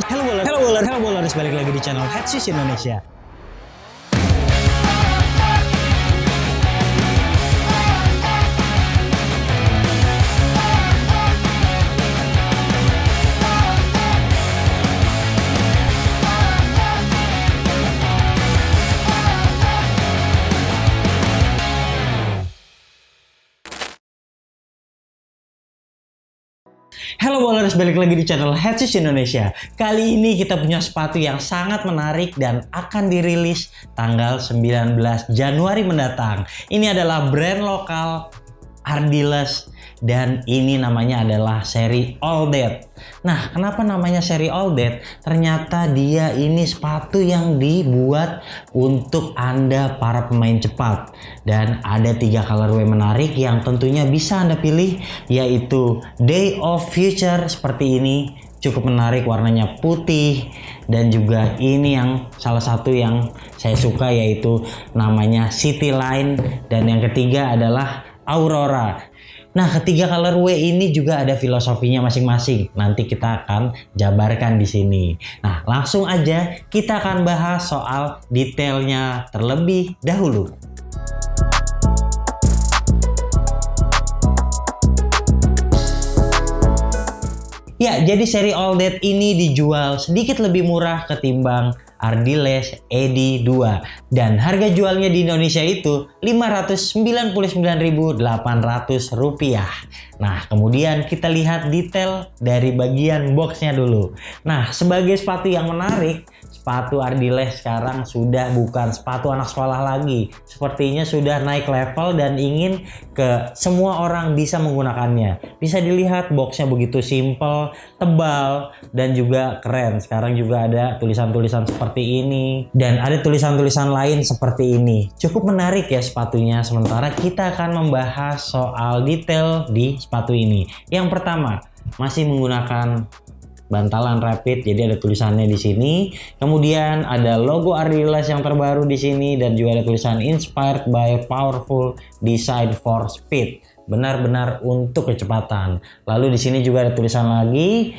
Hello bowlers, balik lagi di channel Headsis Indonesia. Halo bowlers, balik lagi di channel Headsis Indonesia. Kali ini kita punya sepatu yang sangat menarik dan akan dirilis tanggal 19 Januari mendatang. Ini adalah brand lokal Ardiles dan ini namanya adalah seri All That. Nah, kenapa namanya seri All That? Ternyata dia ini sepatu yang dibuat untuk Anda para pemain cepat. Dan ada 3 colorway menarik yang tentunya bisa Anda pilih, yaitu Day of Future seperti ini. Cukup menarik, warnanya putih, dan juga ini yang salah satu yang saya suka, yaitu namanya City Line, dan yang ketiga adalah Aurora. Nah, ketiga colorway ini juga ada filosofinya masing-masing. Nanti kita akan jabarkan di sini. Nah, langsung aja kita akan bahas soal detailnya terlebih dahulu. Ya, jadi seri All That ini dijual sedikit lebih murah ketimbang Ardiles Eddy 2 dan harga jualnya di Indonesia itu Rp599.800. Nah, kemudian kita lihat detail dari bagian boxnya dulu. Nah, sebagai sepatu yang menarik, sepatu Ardiles sekarang sudah bukan sepatu anak sekolah lagi. Sepertinya sudah naik level dan ingin ke semua orang bisa menggunakannya. Bisa dilihat boxnya begitu simple, tebal, dan juga keren. Sekarang juga ada tulisan-tulisan seperti ini dan ada tulisan-tulisan lain seperti ini. Cukup menarik ya sepatunya. Sementara kita akan membahas soal detail di sepatu ini. Yang pertama, masih menggunakan bantalan rapid, jadi ada tulisannya di sini. Kemudian ada logo Ardiles yang terbaru di sini dan juga ada tulisan Inspired by Powerful Design for Speed. Benar-benar untuk kecepatan. Lalu di sini juga ada tulisan lagi.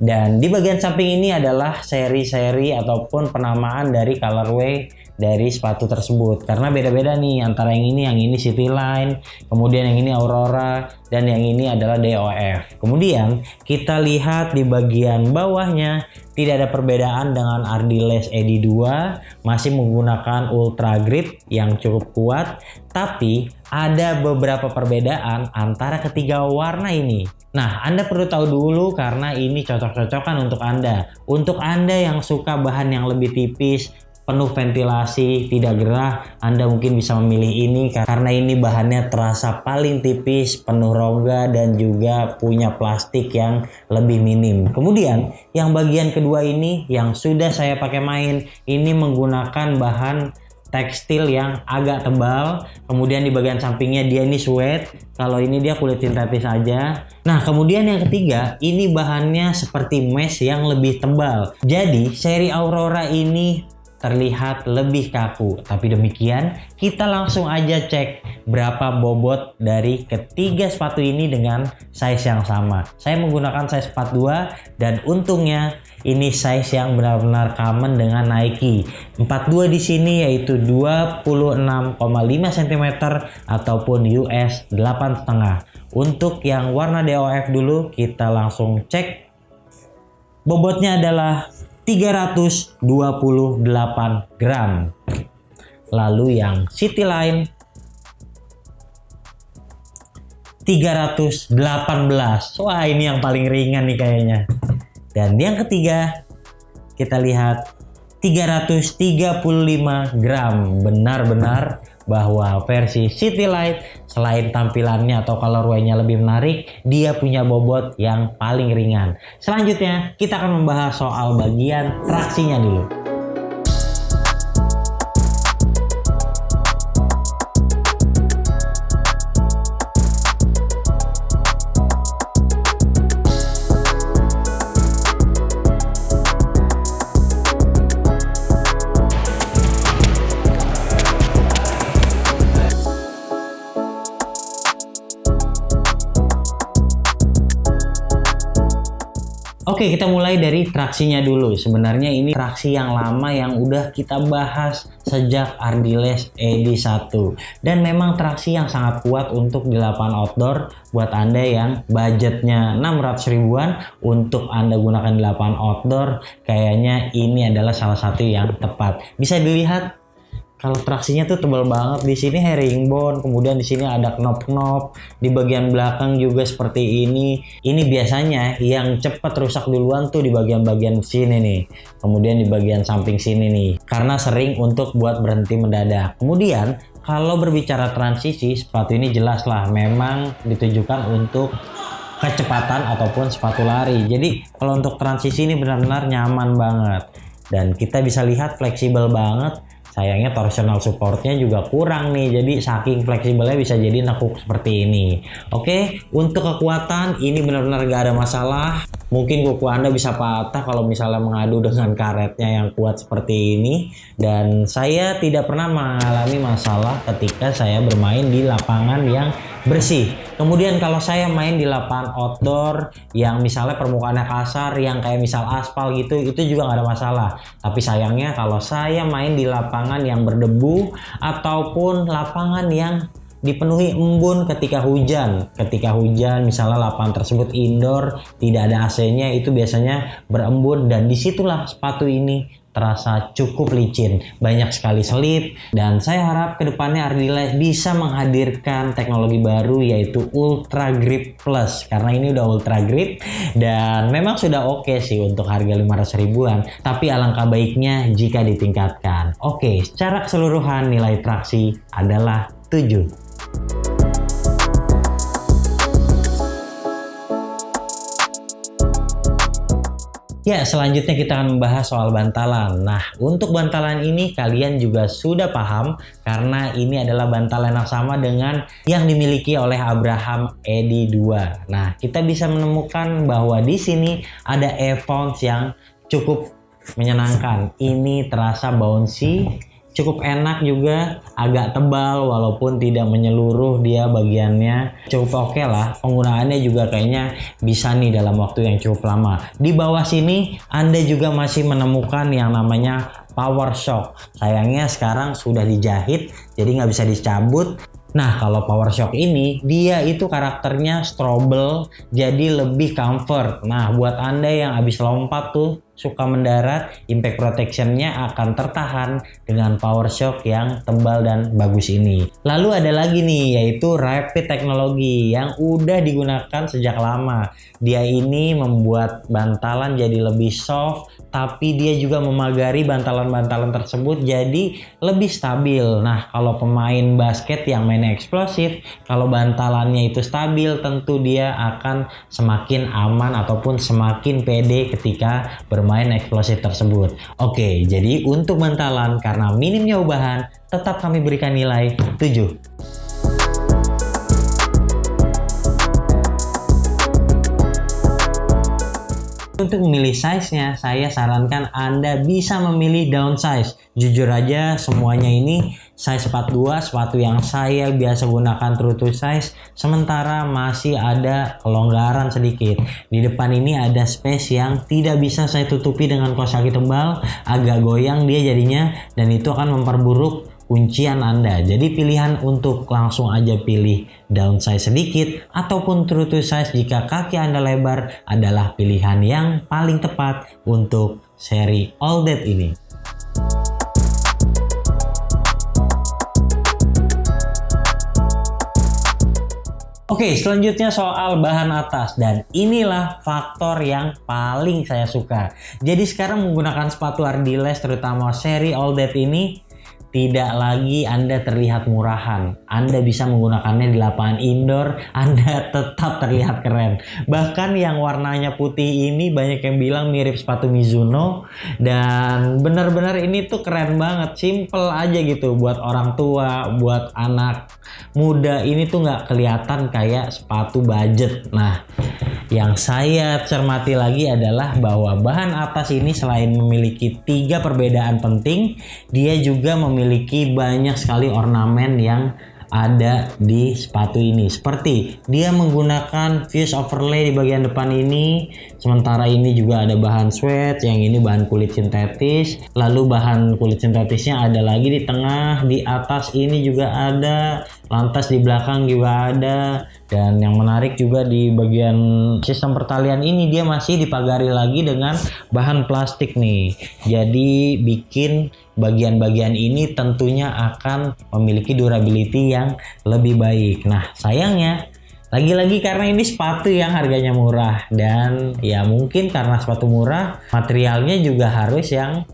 Dan di bagian samping ini adalah seri-seri ataupun penamaan dari colorway dari sepatu tersebut, karena beda-beda nih antara yang ini City Line, kemudian yang ini Aurora, dan yang ini adalah DOF. Kemudian kita lihat di bagian bawahnya tidak ada perbedaan dengan Ardiles Eddy 2, masih menggunakan Ultra Grip yang cukup kuat, tapi ada beberapa perbedaan antara ketiga warna ini. Nah, Anda perlu tahu dulu karena ini cocok-cocokan untuk Anda. Untuk Anda yang suka bahan yang lebih tipis, penuh ventilasi, tidak gerah, Anda mungkin bisa memilih ini karena ini bahannya terasa paling tipis, penuh rongga, dan juga punya plastik yang lebih minim. Kemudian yang bagian kedua ini yang sudah saya pakai main, ini menggunakan bahan tekstil yang agak tebal. Kemudian di bagian sampingnya dia ini suede, kalau ini dia kulit sintetis aja. Nah, kemudian yang ketiga, ini bahannya seperti mesh yang lebih tebal. Jadi seri Aurora ini terlihat lebih kaku. Tapi demikian, kita langsung aja cek berapa bobot dari ketiga sepatu ini dengan size yang sama. Saya menggunakan size 42 dan untungnya ini size yang benar-benar common dengan Nike. 42 di sini yaitu 26,5 cm ataupun US 8,5. Untuk yang warna DOF dulu, kita langsung cek. Bobotnya adalah 328 gram. Lalu yang City Line 318. Wah, ini yang paling ringan nih kayaknya. Dan yang ketiga kita lihat 335 gram. Benar-benar bahwa versi City Line selain tampilannya atau colorway-nya lebih menarik, dia punya bobot yang paling ringan. Selanjutnya kita akan membahas soal bagian traksinya dulu. Oke, kita mulai dari traksinya dulu. Sebenarnya ini traksi yang lama yang udah kita bahas sejak Ardiles ED1. Dan memang traksi yang sangat kuat untuk di lapangan outdoor buat Anda yang budgetnya 600 ribuan untuk Anda gunakan di lapangan outdoor. Kayaknya ini adalah salah satu yang tepat. Bisa dilihat kalau traksinya tuh tebal banget. Di sini herringbone, kemudian di sini ada knop-knop, di bagian belakang juga seperti ini. Ini biasanya yang cepat rusak duluan tuh di bagian-bagian sini nih. Kemudian di bagian samping sini nih, karena sering untuk buat berhenti mendadak. Kemudian kalau berbicara transisi, sepatu ini jelas lah memang ditujukan untuk kecepatan ataupun sepatu lari. Jadi kalau untuk transisi ini benar-benar nyaman banget. Dan kita bisa lihat fleksibel banget. Sayangnya torsional supportnya juga kurang nih, jadi saking fleksibelnya bisa jadi nekuk seperti ini. Oke, untuk kekuatan ini benar-benar gak ada masalah. Mungkin kuku Anda bisa patah kalau misalnya mengadu dengan karetnya yang kuat seperti ini. Dan saya tidak pernah mengalami masalah ketika saya bermain di lapangan yang bersih. Kemudian kalau saya main di lapangan outdoor yang misalnya permukaannya kasar, yang kayak misal aspal gitu, itu juga nggak ada masalah. Tapi sayangnya kalau saya main di lapangan yang berdebu ataupun lapangan yang dipenuhi embun ketika hujan. Ketika hujan misalnya lapangan tersebut indoor, tidak ada AC-nya, itu biasanya berembun dan disitulah sepatu ini terasa cukup licin, banyak sekali selip. Dan saya harap kedepannya Ardiles bisa menghadirkan teknologi baru yaitu Ultra Grip Plus, karena ini udah Ultra Grip dan memang sudah oke sih untuk harga 500 ribuan, tapi alangkah baiknya jika ditingkatkan. Oke, secara keseluruhan nilai traksi adalah 7. Ya, selanjutnya kita akan membahas soal bantalan. Nah, untuk bantalan ini kalian juga sudah paham karena ini adalah bantalan yang sama dengan yang dimiliki oleh Abraham ED2. Nah, kita bisa menemukan bahwa di sini ada Evons yang cukup menyenangkan. Ini terasa bouncy, cukup enak juga, agak tebal walaupun tidak menyeluruh dia bagiannya. Cukup oke lah, penggunaannya juga kayaknya bisa nih dalam waktu yang cukup lama. Di bawah sini Anda juga masih menemukan yang namanya Power Shock. Sayangnya sekarang sudah dijahit jadi nggak bisa dicabut. Nah, kalau Power Shock ini dia itu karakternya strobel, jadi lebih comfort. Nah, buat Anda yang habis lompat tuh suka mendarat, impact protectionnya akan tertahan dengan Power Shock yang tebal dan bagus ini. Lalu ada lagi nih, yaitu Rapid Technology yang udah digunakan sejak lama. Dia ini membuat bantalan jadi lebih soft, tapi dia juga memagari bantalan-bantalan tersebut jadi lebih stabil. Nah, kalau pemain basket yang mainnya eksplosif, kalau bantalannya itu stabil, tentu dia akan semakin aman ataupun semakin pede ketika bermain eksplosif tersebut. Oke, jadi untuk bantalan karena minimnya ubahan, tetap kami berikan nilai 7. Untuk memilih size-nya, saya sarankan Anda bisa memilih downsize. Jujur aja semuanya ini size 42, sepatu yang saya biasa gunakan true to size, sementara masih ada kelonggaran sedikit. Di depan ini ada space yang tidak bisa saya tutupi dengan kaos kaki tebal, agak goyang dia jadinya, dan itu akan memperburuk kuncian Anda. Jadi pilihan untuk langsung aja pilih downsize sedikit ataupun true to size jika kaki Anda lebar adalah pilihan yang paling tepat untuk seri All That ini. Oke, selanjutnya soal bahan atas, dan inilah faktor yang paling saya suka. Jadi sekarang menggunakan sepatu Ardiles terutama seri All That ini tidak lagi Anda terlihat murahan. Anda bisa menggunakannya di lapangan indoor, Anda tetap terlihat keren. Bahkan yang warnanya putih ini banyak yang bilang mirip sepatu Mizuno, dan benar-benar ini tuh keren banget, simple aja gitu buat orang tua, buat anak muda ini tuh nggak kelihatan kayak sepatu budget. Nah, yang saya cermati lagi adalah bahwa bahan atas ini selain memiliki 3 perbedaan penting, dia juga memiliki banyak sekali ornamen yang ada di sepatu ini. Seperti dia menggunakan fuse overlay di bagian depan ini, sementara ini juga ada bahan suede, yang ini bahan kulit sintetis. Lalu bahan kulit sintetisnya ada lagi di tengah, di atas ini juga ada, lantas di belakang juga ada. Dan yang menarik juga di bagian sistem pertalian ini dia masih dipagari lagi dengan bahan plastik nih. Jadi bikin bagian-bagian ini tentunya akan memiliki durability yang lebih baik. Nah, sayangnya lagi-lagi karena ini sepatu yang harganya murah, dan ya mungkin karena sepatu murah materialnya juga harus yang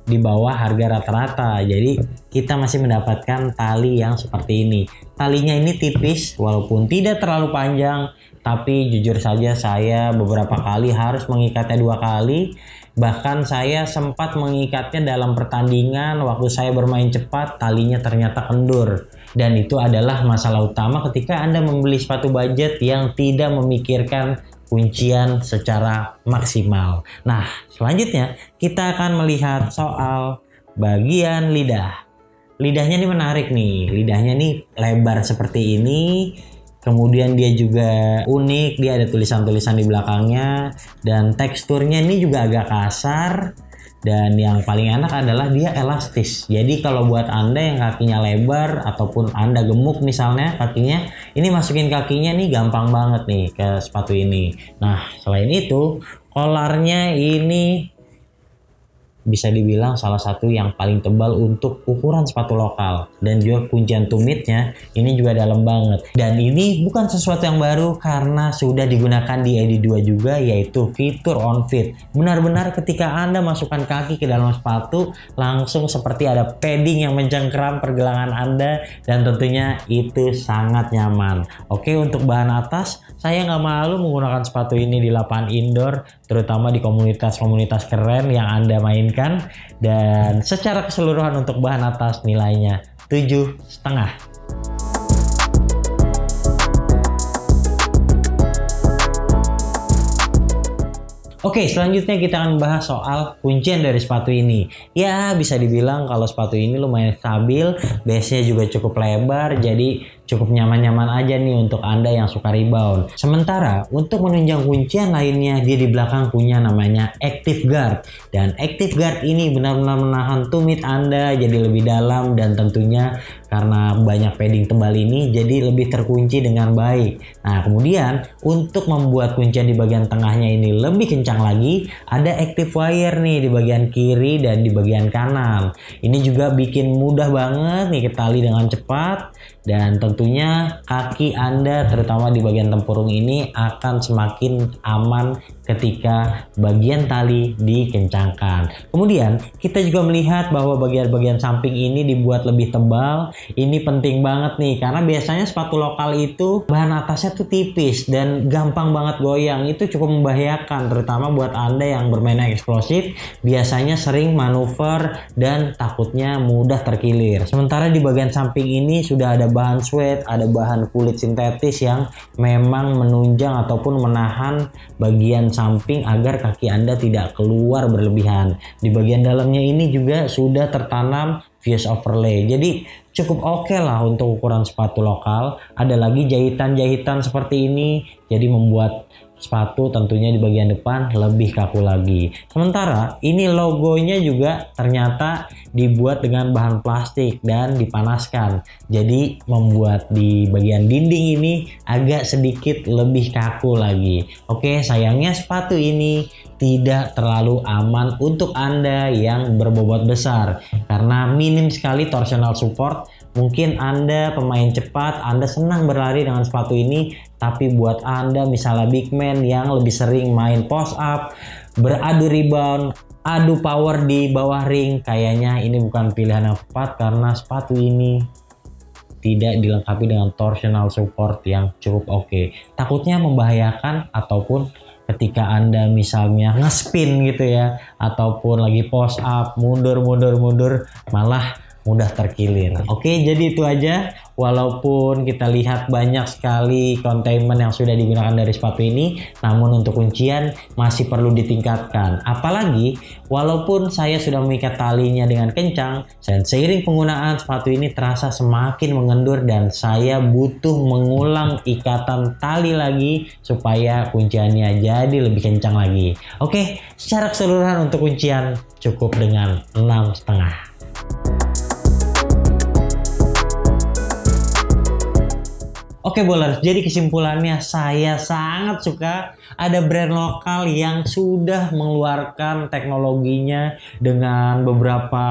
di bawah harga rata-rata. Jadi kita masih mendapatkan tali yang seperti ini. Talinya ini tipis walaupun tidak terlalu panjang, tapi jujur saja saya beberapa kali harus mengikatnya 2 kali. Bahkan saya sempat mengikatnya dalam pertandingan waktu saya bermain cepat, talinya ternyata kendur. Dan itu adalah masalah utama ketika Anda membeli sepatu budget yang tidak memikirkan kuncian secara maksimal. Nah, selanjutnya kita akan melihat soal bagian lidah. Lidahnya ini menarik nih. Lidahnya nih lebar seperti ini. Kemudian dia juga unik, dia ada tulisan-tulisan di belakangnya, dan teksturnya ini juga agak kasar. Dan yang paling enak adalah dia elastis. Jadi kalau buat Anda yang kakinya lebar ataupun Anda gemuk misalnya kakinya, ini masukin kakinya nih gampang banget nih ke sepatu ini. Nah, selain itu kolarnya ini bisa dibilang salah satu yang paling tebal untuk ukuran sepatu lokal, dan juga kuncian tumitnya ini juga dalam banget. Dan ini bukan sesuatu yang baru karena sudah digunakan di EDI 2 juga, yaitu fitur on fit. Benar-benar ketika Anda masukkan kaki ke dalam sepatu langsung seperti ada padding yang mencengkeram pergelangan Anda, dan tentunya itu sangat nyaman. Oke, untuk bahan atas saya nggak malu menggunakan sepatu ini di lapangan indoor, terutama di komunitas-komunitas keren yang Anda mainkan. Dan secara keseluruhan untuk bahan atas nilainya 7,5. Oke, selanjutnya kita akan bahas soal kuncian dari sepatu ini. Ya, bisa dibilang kalau sepatu ini lumayan stabil, base-nya juga cukup lebar, jadi cukup nyaman-nyaman aja nih untuk Anda yang suka rebound. Sementara untuk menunjang kuncian lainnya, dia di belakang punya namanya Active Guard. Dan Active Guard ini benar-benar menahan tumit Anda jadi lebih dalam, dan tentunya karena banyak padding tebal ini jadi lebih terkunci dengan baik. Nah, kemudian untuk membuat kuncian di bagian tengahnya ini lebih kencang lagi, ada active wire nih di bagian kiri dan di bagian kanan. Ini juga bikin mudah banget nih ketali dengan cepat, dan tentunya kaki Anda terutama di bagian tempurung ini akan semakin aman ketika bagian tali dikencangkan. Kemudian kita juga melihat bahwa bagian-bagian samping ini dibuat lebih tebal. Ini penting banget nih karena biasanya sepatu lokal itu bahan atasnya tuh tipis dan gampang banget goyang. Itu cukup membahayakan terutama buat Anda yang bermain eksplosif, biasanya sering manuver dan takutnya mudah terkilir. Sementara di bagian samping ini sudah ada bahan suede, ada bahan kulit sintetis yang memang menunjang ataupun menahan bagian samping agar kaki Anda tidak keluar berlebihan. Di bagian dalamnya ini juga sudah tertanam fuse overlay. Jadi cukup oke lah untuk ukuran sepatu lokal. Ada lagi jahitan-jahitan seperti ini, jadi membuat sepatu tentunya di bagian depan lebih kaku lagi. Sementara ini logonya juga ternyata dibuat dengan bahan plastik dan dipanaskan, jadi membuat di bagian dinding ini agak sedikit lebih kaku lagi. Oke, sayangnya sepatu ini tidak terlalu aman untuk Anda yang berbobot besar karena minim sekali torsional support. Mungkin Anda pemain cepat, Anda senang berlari dengan sepatu ini, tapi buat Anda misalnya big man yang lebih sering main post up, beradu rebound, adu power di bawah ring, kayaknya ini bukan pilihan yang tepat karena sepatu ini tidak dilengkapi dengan torsional support yang cukup oke. Takutnya membahayakan ataupun ketika Anda misalnya nge-spin gitu ya, ataupun lagi post up, mundur, malah mudah terkilir. Oke, jadi itu aja. Walaupun kita lihat banyak sekali containment yang sudah digunakan dari sepatu ini, namun untuk kuncian masih perlu ditingkatkan. Apalagi walaupun saya sudah mengikat talinya dengan kencang, dan seiring penggunaan sepatu ini terasa semakin mengendur dan saya butuh mengulang ikatan tali lagi supaya kunciannya jadi lebih kencang lagi. Oke, secara keseluruhan untuk kuncian cukup dengan 6,5. Oke bowlers, jadi kesimpulannya saya sangat suka ada brand lokal yang sudah mengeluarkan teknologinya dengan beberapa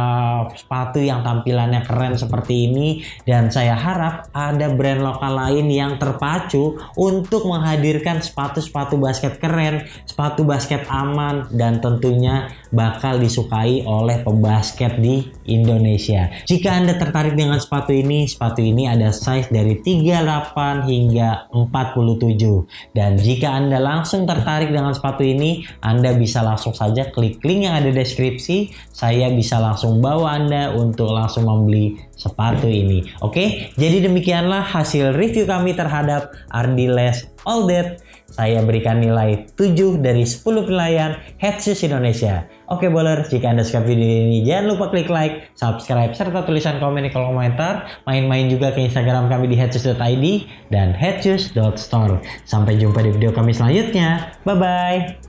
sepatu yang tampilannya keren seperti ini, dan saya harap ada brand lokal lain yang terpacu untuk menghadirkan sepatu-sepatu basket keren, sepatu basket aman, dan tentunya bakal disukai oleh pebasket di Indonesia. Jika Anda tertarik dengan sepatu ini ada size dari 38 hingga 47, dan jika Anda langsung tertarik dengan sepatu ini, Anda bisa langsung saja klik link yang ada di deskripsi. Saya bisa langsung bawa Anda untuk langsung membeli sepatu ini. Oke, jadi demikianlah hasil review kami terhadap Ardiles All That. Saya berikan nilai 7 dari 10 penilaian Head Shoes Indonesia. Oke bowlers, jika Anda suka video ini jangan lupa klik like, subscribe, serta tulisan komen di kolom komentar. Main-main juga ke Instagram kami di headshoes.id dan headshoes.store. Sampai jumpa di video kami selanjutnya. Bye-bye.